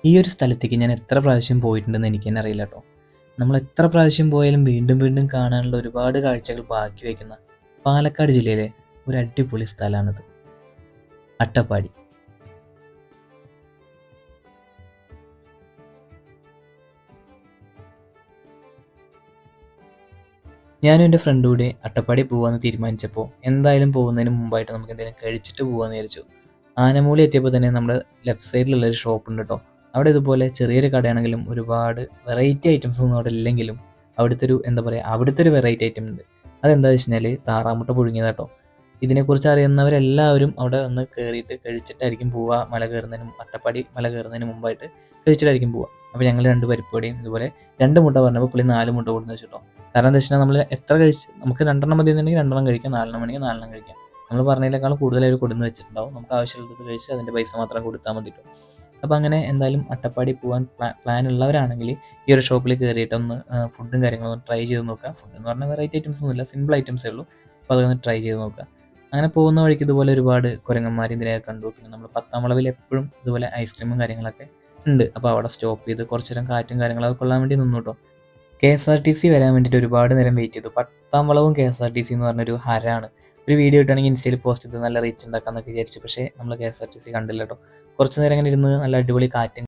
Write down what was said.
ഈ ഒരു സ്ഥലത്തേക്ക് ഞാൻ എത്ര പ്രാവശ്യം പോയിട്ടുണ്ടെന്ന് എനിക്ക് തന്നെ അറിയില്ല കേട്ടോ. നമ്മൾ എത്ര പ്രാവശ്യം പോയാലും വീണ്ടും വീണ്ടും കാണാനുള്ള ഒരുപാട് കാഴ്ചകൾ ബാക്കി വയ്ക്കുന്ന പാലക്കാട് ജില്ലയിലെ ഒരു അടിപൊളി സ്ഥലമാണിത്, അട്ടപ്പാടി. ഞാനും എൻ്റെ ഫ്രണ്ടും കൂടെ അട്ടപ്പാടി പോകാമെന്ന് തീരുമാനിച്ചപ്പോൾ എന്തായാലും പോകുന്നതിന് മുമ്പായിട്ട് നമുക്ക് എന്തെങ്കിലും കഴിച്ചിട്ട് പോകാമെന്ന് വിചാരിച്ചു. ആനമൂലി എത്തിയപ്പോൾ തന്നെ നമ്മുടെ ലെഫ്റ്റ് സൈഡിലുള്ള ഒരു ഷോപ്പ് ഉണ്ട് കേട്ടോ. അവിടെ ഇതുപോലെ ചെറിയൊരു കടയാണെങ്കിലും ഒരുപാട് വെറൈറ്റി ഐറ്റംസ് ഒന്നും അവിടെ ഇല്ലെങ്കിലും അവിടുത്തെ ഒരു എന്താ പറയുക, അവിടുത്തെ ഒരു വെറൈറ്റി ഐറ്റം ഉണ്ട്. അതെന്താ വെച്ച് കഴിഞ്ഞാൽ താറാമുട്ട പുഴുങ്ങിയത് കേട്ടോ. ഇതിനെക്കുറിച്ച് അറിയുന്നവരെല്ലാവരും അവിടെ ഒന്ന് കയറിയിട്ട് കഴിച്ചിട്ടായിരിക്കും പോവുക. അട്ടപ്പാടി മല കയറുന്നതിന് മുമ്പായിട്ട് കഴിച്ചിട്ടായിരിക്കും പോവുക. അപ്പോൾ ഞങ്ങൾ 2 പരിപ്പുവടയും ഇതുപോലെ 2 മുട്ട പറഞ്ഞപ്പോൾ പുള്ളി 4 മുട്ട കൊടുന്ന് വെച്ചിട്ടോ. കാരണം എന്താ വെച്ചാൽ നമ്മൾ എത്ര കഴിച്ച് നമുക്ക് 2 മതി എന്നുണ്ടെങ്കിൽ 2 കഴിക്കാം, 4 വേണമെങ്കിൽ 4 കഴിക്കാം. നമ്മൾ പറഞ്ഞതിനേക്കാളും കൂടുതലായി കൊടുന്ന് വെച്ചിട്ടുണ്ടാവും. നമുക്ക് ആവശ്യമുള്ളത് കഴിച്ച് അതിൻ്റെ പൈസ മാത്രം കൊടുത്താൽ മതി കേട്ടോ. അപ്പോൾ അങ്ങനെ എന്തായാലും അട്ടപ്പാടി പോകാൻ പ്ലാൻ ഉള്ളവരാണെങ്കിൽ ഈ ഒരു ഷോപ്പിൽ കയറിയിട്ട് ഒന്ന് ഫുഡും കാര്യങ്ങളും ട്രൈ ചെയ്ത് നോക്കുക. ഫുഡ് എന്ന് പറഞ്ഞാൽ വെറൈറ്റി ഐറ്റംസ് ഒന്നുമില്ല, സിമ്പിൾ ഐറ്റംസേ ഉള്ളൂ. അപ്പോൾ അതൊന്ന് ട്രൈ ചെയ്ത് നോക്കുക. അങ്ങനെ പോകുന്ന വഴിക്ക് ഇതുപോലെ ഒരുപാട് കുരങ്ങന്മാർ ഇതിനെയൊക്കെ കണ്ടു. പിന്നെ നമ്മൾ 10ാം വളവിൽ എപ്പോഴും ഇതുപോലെ ഐസ്ക്രീമും കാര്യങ്ങളൊക്കെ ഉണ്ട്. അപ്പോൾ അവിടെ സ്റ്റോപ്പ് ചെയ്ത് കുറച്ച് നേരം കാറ്റും കാര്യങ്ങളൊക്കെ കൊള്ളാൻ വേണ്ടി നിന്നു കേട്ടോ. KSRTC വരാൻ വേണ്ടിയിട്ട് ഒരുപാട് നേരം വെയിറ്റ് ചെയ്തു. 10ാം വളവും KSRTC എന്ന് പറഞ്ഞൊരു ഹരാണ്. ഒരു വീഡിയോ ഇട്ടാണെങ്കിൽ ഇൻസ്റ്റയിൽ പോസ്റ്റ് ചെയ്ത് നല്ല റീച്ച് ഉണ്ടാക്കാമെന്നൊക്കെ വിചാരിച്ചു. പക്ഷേ നമ്മൾ KSRTC കണ്ടില്ല കേട്ടോ. കുറച്ച് നേരം ഇങ്ങനെ ഇരുന്ന് നല്ല അടിപൊളി കാറ്റും